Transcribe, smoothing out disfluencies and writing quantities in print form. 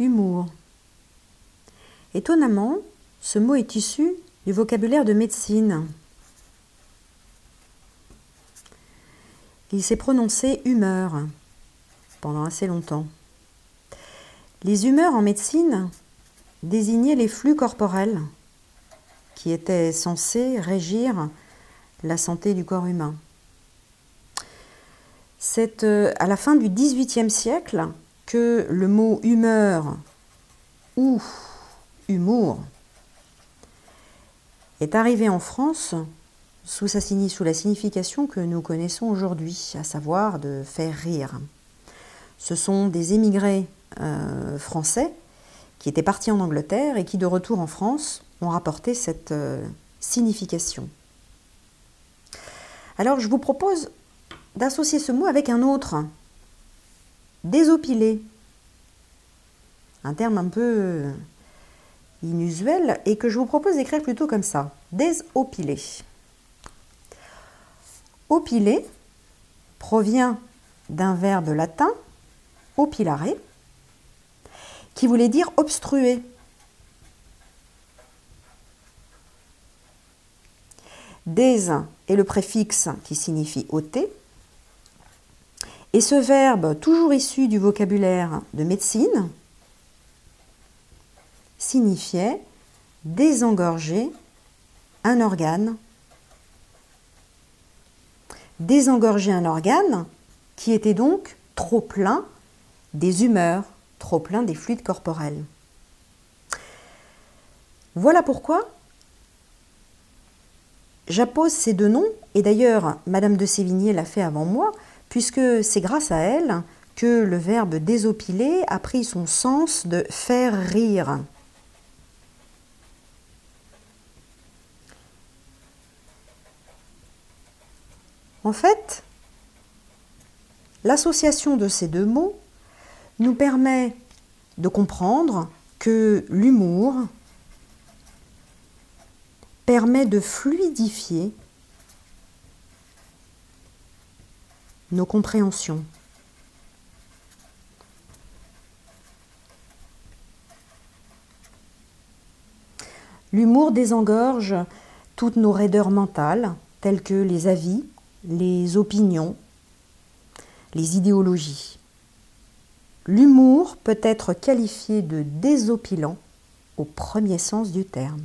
Humour. Étonnamment, ce mot est issu du vocabulaire de médecine. Il s'est prononcé humeur pendant assez longtemps. Les humeurs en médecine désignaient les flux corporels qui étaient censés régir la santé du corps humain. C'est à la fin du XVIIIe siècle que le mot humeur ou humour est arrivé en France sous la signification que nous connaissons aujourd'hui, à savoir de faire rire. Ce sont des émigrés français qui étaient partis en Angleterre et qui, de retour en France, ont rapporté cette signification. Alors, je vous propose d'associer ce mot avec un autre, désopiler. Un terme un peu inusuel et que je vous propose d'écrire plutôt comme ça, désopiler. Opiler provient d'un verbe latin, opilare, qui voulait dire obstruer. Des est le préfixe qui signifie ôter. Et ce verbe, toujours issu du vocabulaire de médecine, signifiait désengorger un organe. Désengorger un organe qui était donc trop plein des humeurs, trop plein des fluides corporels. Voilà pourquoi j'appose ces deux noms, et d'ailleurs Madame de Sévigné l'a fait avant moi, puisque c'est grâce à elle que le verbe désopiler a pris son sens de faire rire. En fait, l'association de ces deux mots nous permet de comprendre que l'humour permet de fluidifier nos compréhensions. L'humour désengorge toutes nos raideurs mentales, telles que les avis, les opinions, les idéologies. L'humour peut être qualifié de désopilant au premier sens du terme.